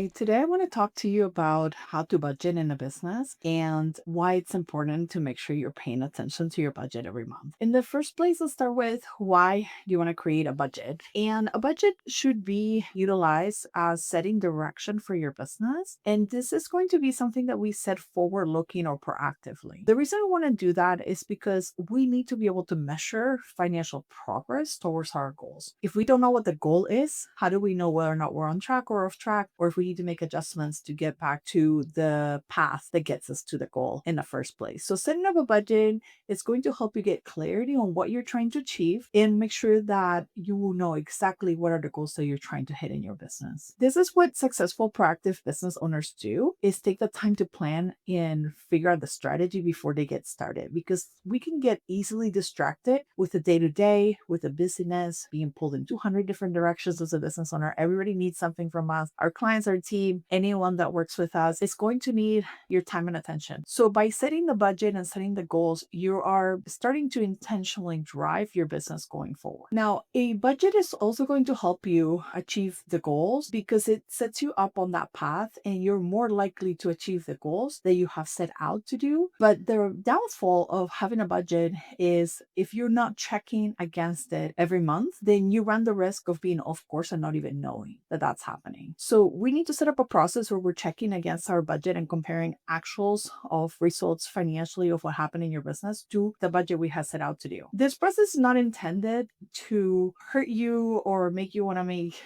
Hi, today I want to talk to you about how to budget in a business and why it's important to make sure you're paying attention to your budget every month. In the first place, let's start with why you want to create a budget. And a budget should be utilized as setting direction for your business. And this is going to be something that we set forward looking or proactively. The reason I want to do that is because we need to be able to measure financial progress towards our goals. If we don't know what the goal is, how do we know whether or not we're on track or off track, or if we need to make adjustments to get back to the path that gets us to the goal in the first place? So, setting up a budget is going to help you get clarity on what you're trying to achieve and make sure that you will know exactly what are the goals that you're trying to hit in your business. This is what successful proactive business owners do, is take the time to plan and figure out the strategy before they get started, because we can get easily distracted with the day-to-day, with the busyness, being pulled in 200 different directions as a business owner. Everybody needs something from us. Our clients, our team, anyone that works with us is going to need your time and attention. So by setting the budget and setting the goals, you are starting to intentionally drive your business going forward. Now, a budget is also going to help you achieve the goals because it sets you up on that path and you're more likely to achieve the goals that you have set out to do. But the downfall of having a budget is if you're not checking against it every month, then you run the risk of being off course and not even knowing that that's happening. So we need to set up a process where we're checking against our budget and comparing actuals of results financially of what happened in your business to the budget we have set out to do. This process is not intended to hurt you or make you want to make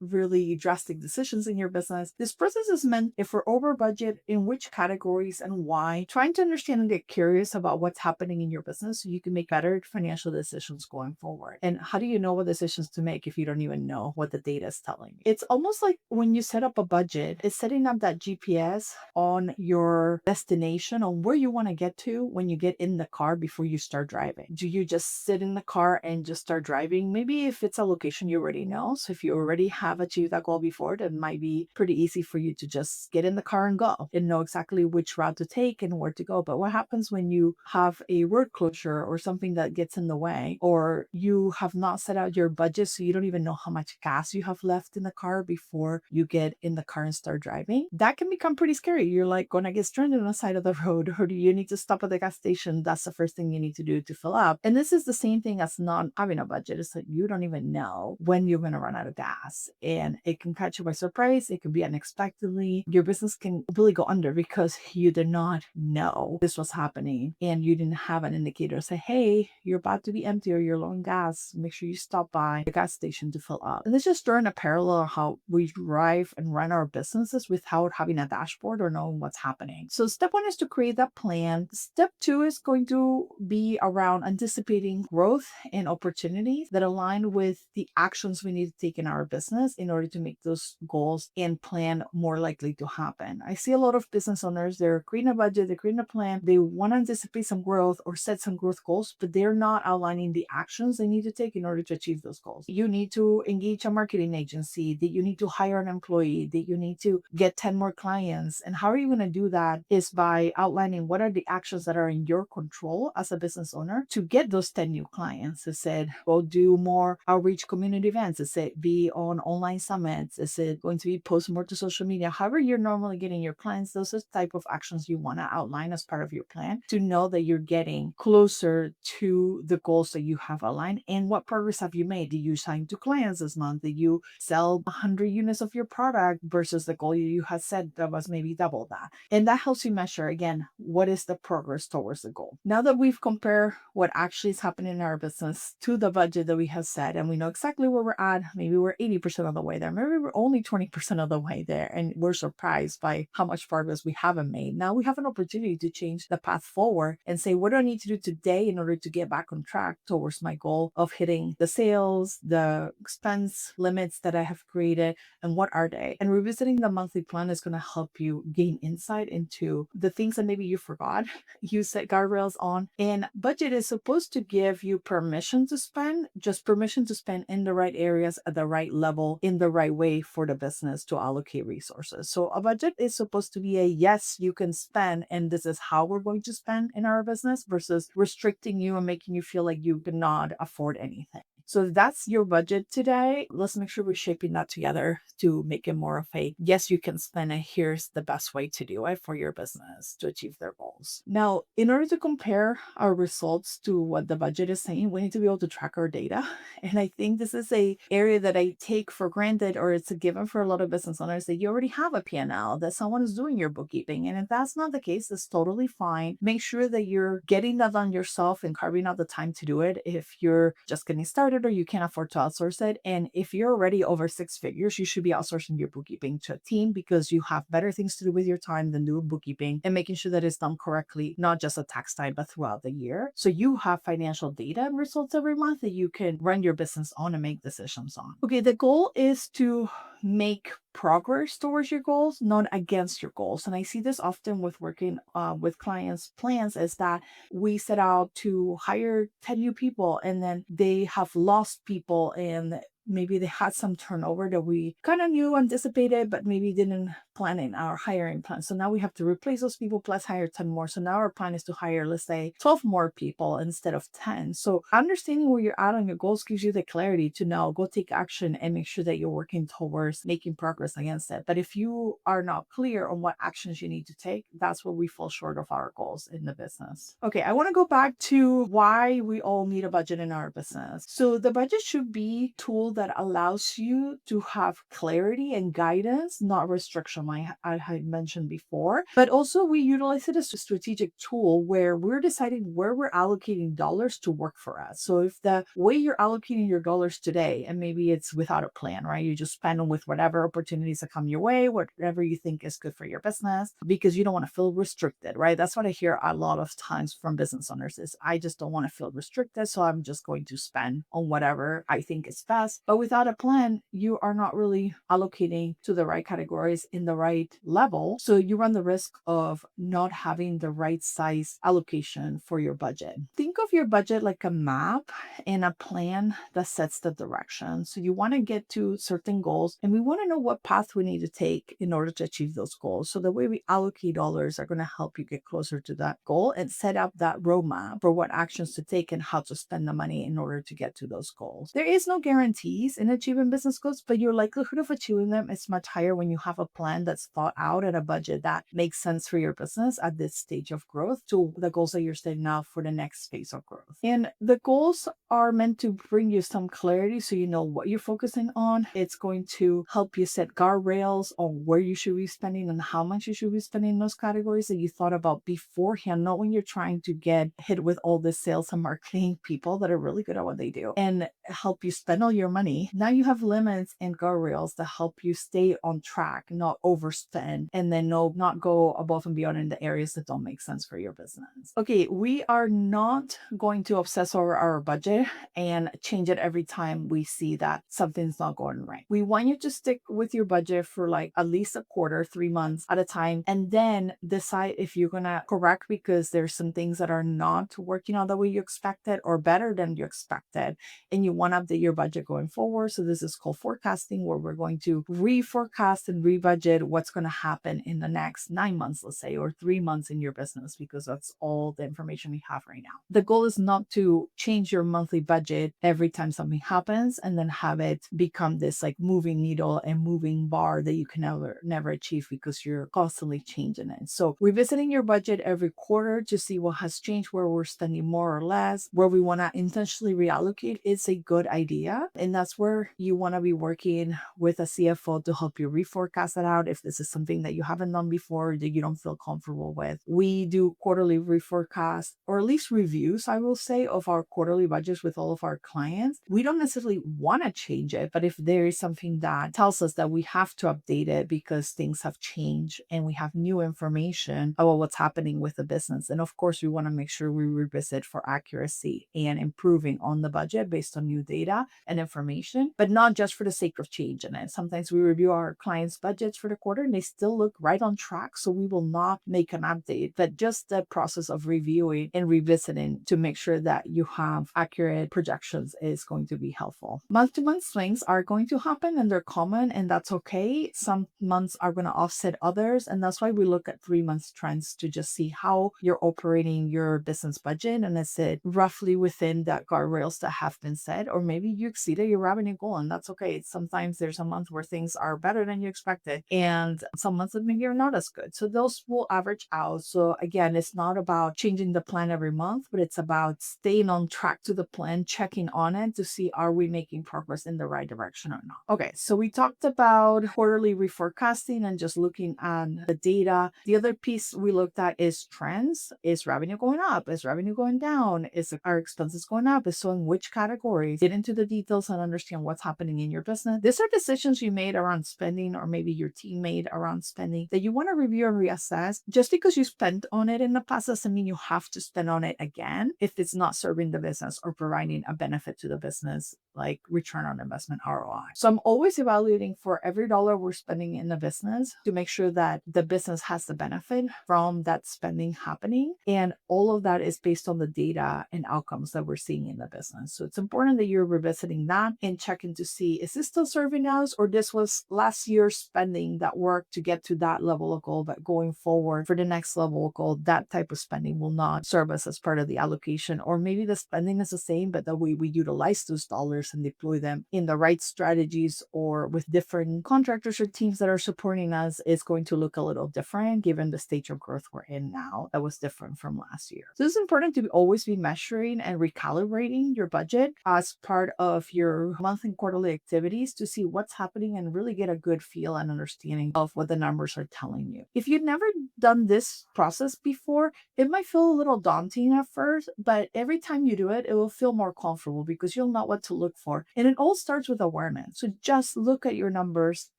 really drastic decisions in your business. This process is meant if we're over budget, in which categories and why, trying to understand and get curious about what's happening in your business so you can make better financial decisions going forward. And how do you know what decisions to make if you don't even know what the data is telling you? It's almost like when you set up a budget, it's setting up that GPS on your destination, on where you want to get to when you get in the car before you start driving. Do you just sit in the car and just start driving? Maybe if it's a location you already know. So if you already have achieved that goal before, that might be pretty easy for you to just get in the car and go and know exactly which route to take and where to go. But what happens when you have a road closure or something that gets in the way, or you have not set out your budget so you don't even know how much gas you have left in the car before you get in the car and start driving? That can become pretty scary. You're like going to get stranded on the side of the road, or do you need to stop at the gas station? That's the first thing you need to do to fill up. And this is the same thing as not having a budget. It's like you don't even know when you're going to run out of gas, and it can catch you by surprise. It can be unexpectedly. Your business can really go under because you did not know this was happening and you didn't have an indicator say, hey, you're about to be empty or you're low on gas. Make sure you stop by the gas station to fill up. And let's just drawing a parallel of how we drive and run our businesses without having a dashboard or knowing what's happening. So step one is to create that plan. Step two is going to be around anticipating growth and opportunities that align with the actions we need to take in our business in order to make those goals and plan more likely to happen. I see a lot of business owners, they're creating a budget, they're creating a plan, they want to anticipate some growth or set some growth goals, but they're not outlining the actions they need to take in order to achieve those goals. You need to engage a marketing agency, that you need to hire an employee, that you need to get 10 more clients. And how are you going to do that is by outlining what are the actions that are in your control as a business owner to get those 10 new clients. It said, go do more outreach community events. It said, be on online summits. Is it going to be post more to social media? However you're normally getting your clients, those are the type of actions you want to outline as part of your plan to know that you're getting closer to the goals that you have aligned. And what progress have you made? Did you sign 2 clients this month? Did you sell 100 units of your product versus the goal you had set that was maybe double that? And that helps you measure, again, what is the progress towards the goal. Now that we've compared what actually is happening in our business to the budget that we have set, and we know exactly where we're at, maybe we're 80% of the way there, maybe we're only 20% of the way there, and we're surprised by how much progress we haven't made. Now we have an opportunity to change the path forward and say, what do I need to do today in order to get back on track towards my goal of hitting the sales, the expense limits that I have created, and what are they? And revisiting the monthly plan is going to help you gain insight into the things that maybe you forgot you set guardrails on. And budget is supposed to give you permission to spend, just permission to spend in the right areas at the right level in the right way for the business to allocate resources. So a budget is supposed to be a yes, you can spend, and this is how we're going to spend in our business, versus restricting you and making you feel like you cannot afford anything. So if that's your budget today, let's make sure we're shaping that together to make it more of a yes, you can spend it. Here's the best way to do it for your business to achieve their goals. Now, in order to compare our results to what the budget is saying, we need to be able to track our data. And I think this is a area that I take for granted, or it's a given for a lot of business owners, that you already have a P&L, that someone is doing your bookkeeping. And if that's not the case, that's totally fine. Make sure that you're getting that done yourself and carving out the time to do it if you're just getting started or you can't afford to outsource it. And if you're already over six figures, you should be outsourcing your bookkeeping to a team, because you have better things to do with your time than doing bookkeeping and making sure that it's done correctly, not just at tax time, but throughout the year. So you have financial data and results every month that you can run your business on and make decisions on. Okay, the goal is to make progress towards your goals, not against your goals. And I see this often with working with clients' plans, is that we set out to hire 10 new people and then they have lost people, and maybe they had some turnover that we kind of knew, anticipated, but maybe didn't plan in our hiring plan. So now we have to replace those people plus hire 10 more. So now our plan is to hire, let's say, 12 more people instead of 10. So understanding where you're at on your goals gives you the clarity to now go take action and make sure that you're working towards making progress against it. But if you are not clear on what actions you need to take, that's where we fall short of our goals in the business. Okay, I want to go back to why we all need a budget in our business. So the budget should be a tool that allows you to have clarity and guidance, not restriction, I had mentioned before. But also we utilize it as a strategic tool where we're deciding where we're allocating dollars to work for us. So if the way you're allocating your dollars today, and maybe it's without a plan, right? You just spend them with whatever opportunities that come your way, whatever you think is good for your business, because you don't want to feel restricted, right? That's what I hear a lot of times from business owners is, I just don't want to feel restricted, so I'm just going to spend on whatever I think is best. But without a plan, you are not really allocating to the right categories in the right level. So you run the risk of not having the right size allocation for your budget. Think of your budget like a map and a plan that sets the direction. So you want to get to certain goals, and we want to know what path we need to take in order to achieve those goals. So the way we allocate dollars are going to help you get closer to that goal and set up that roadmap for what actions to take and how to spend the money in order to get to those goals. There is no guarantees in achieving business goals, but your likelihood of achieving them is much higher when you have a plan that's thought out and a budget that makes sense for your business at this stage of growth to the goals that you're setting out for the next phase of growth. And the goals are meant to bring you some clarity so you know what you're focusing on. It's going to help you set guardrails on where you should be spending and how much you should be spending in those categories that you thought about beforehand, not when you're trying to get hit with all the sales and marketing people that are really good at what they do and help you spend all your money. Now you have limits and guardrails that help you stay on track, not overspend, and then not go above and beyond in the areas that don't make sense for your business. Okay, we are not going to obsess over our budget and change it every time we see that something's not going right. We want you to stick with your budget for like at least a quarter, 3 months at a time, and then decide if you're gonna correct because there's some things that are not working out the way you expected or better than you expected, and you want to update your budget going forward. So this is called forecasting, where we're going to reforecast and rebudget what's going to happen in the next 9 months, let's say, or 3 months in your business, because that's all the information we have right now. The goal is not to change your monthly budget every time something happens and then have it become this like moving needle and moving bar that you can never achieve because you're constantly changing it. So revisiting your budget every quarter to see what has changed, where we're spending more or less, where we want to intentionally reallocate is a good idea. And that's where you want to be working with a CFO to help you reforecast it out if this is something that you haven't done before that you don't feel comfortable with. We do quarterly reforecast, or at least reviews, I will say, of our quarterly budgets with all of our clients. We don't necessarily want to change it, but if there is something that tells us that we have to update it because things have changed and we have new information about what's happening with the business, and of course we want to make sure we revisit for accuracy and improving on the budget based on new data and information information, but not just for the sake of changing it. Sometimes we review our clients' budgets for the quarter and they still look right on track. So we will not make an update, but just the process of reviewing and revisiting to make sure that you have accurate projections is going to be helpful. Month-to-month swings are going to happen and they're common, and that's okay. Some months are going to offset others, and that's why we look at 3 month trends to just see how you're operating your business budget, and is it roughly within that guardrails that have been set, or maybe you exceeded your revenue goal, and that's okay. Sometimes there's a month where things are better than you expected, and some months that maybe are not as good. So those will average out. So again, it's not about changing the plan every month, but it's about staying on track to the plan, checking on it to see are we making progress in the right direction or not. Okay, so we talked about quarterly reforecasting and just looking at the data. The other piece we looked at is trends. Is revenue going up? Is revenue going down? Is our expenses going up? Is so in which categories? Get into the details and understand what's happening in your business. These are decisions you made around spending, or maybe your team made around spending, that you want to review and reassess. Just because you spent on it in the past doesn't mean you have to spend on it again if it's not serving the business or providing a benefit to the business, like return on investment, ROI. So I'm always evaluating for every dollar we're spending in the business to make sure that the business has the benefit from that spending happening. And all of that is based on the data and outcomes that we're seeing in the business. So it's important that you're revisiting that and checking to see, is this still serving us, or this was last year's spending that worked to get to that level of goal, but going forward for the next level of goal, that type of spending will not serve us as part of the allocation. Or maybe the spending is the same, but the way we utilize those dollars and deploy them in the right strategies or with different contractors or teams that are supporting us is going to look a little different given the stage of growth we're in now that was different from last year. So it's important to always be measuring and recalibrating your budget as part of your monthly and quarterly activities to see what's happening and really get a good feel and understanding of what the numbers are telling you. If you've never done this process before, it might feel a little daunting at first, but every time you do it, it will feel more comfortable because you'll know what to look for. And it all starts with awareness. So just look at your numbers,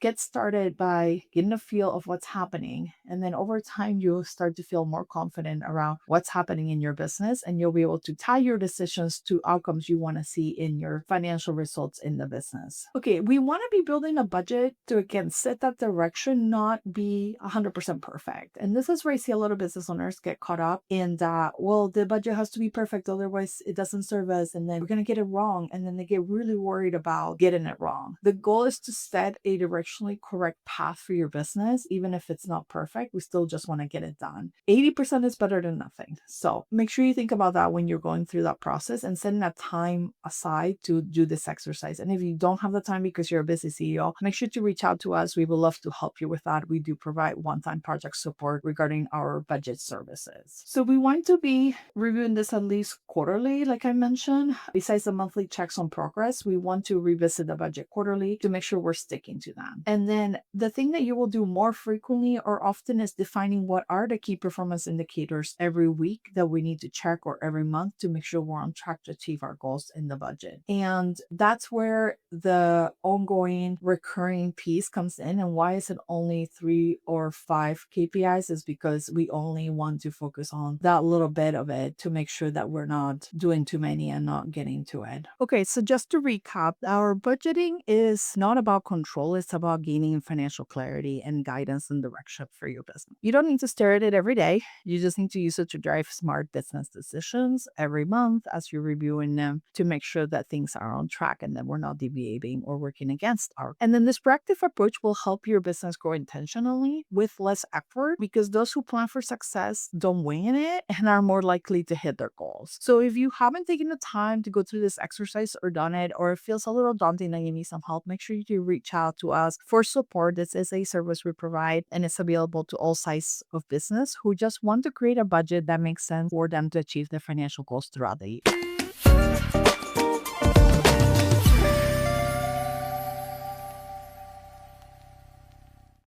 get started by getting a feel of what's happening. And then over time, you'll start to feel more confident around what's happening in your business. And you'll be able to tie your decisions to outcomes you want to see in your financial results in the business. Okay, we want to be building a budget to, again, set that direction, not be 100% perfect. And this is where I see a lot of business owners get caught up in that, well, the budget has to be perfect, otherwise it doesn't serve us, and then we're going to get it wrong. And then they get really worried about getting it wrong. The goal is to set a directionally correct path for your business. Even if it's not perfect, we still just want to get it done. 80% is better than nothing. So make sure you think about that when you're going through that process and setting that time aside to do this exercise. And if you don't have the time because you're a busy CEO, make sure to reach out to us. We would love to help you with that. We do provide one-time project support regarding our budget services. So we want to be reviewing this at least quarterly, like I mentioned. Besides the monthly checks on progress, we want to revisit the budget quarterly to make sure we're sticking to them. And then the thing that you will do more frequently or often is defining what are the key performance indicators every week that we need to check, or every month, to make sure we're on track to achieve our goals in the budget. And that's where the ongoing recurring piece comes in. And why is it only 3 or 5 KPIs is because we only want to focus on that little bit of it to make sure that we're not doing too many and not getting to it. Okay, so just to recap, our budgeting is not about control. It's about gaining financial clarity and guidance and direction for your business. You don't need to stare at it every day. You just need to use it to drive smart business decisions every month as you're reviewing them to make sure that things are on track and that we're not deviating or working against our. And then this proactive approach will help your business grow intentionally with less effort, because those who plan for success don't wing it and are more likely to hit their goals. So if you haven't taken the time to go through this exercise or done it, or it feels a little daunting and you need some help, make sure you reach out to us for support. This is a service we provide, and it's available to all sizes of business who just want to create a budget that makes sense for them to achieve their financial goals throughout the year.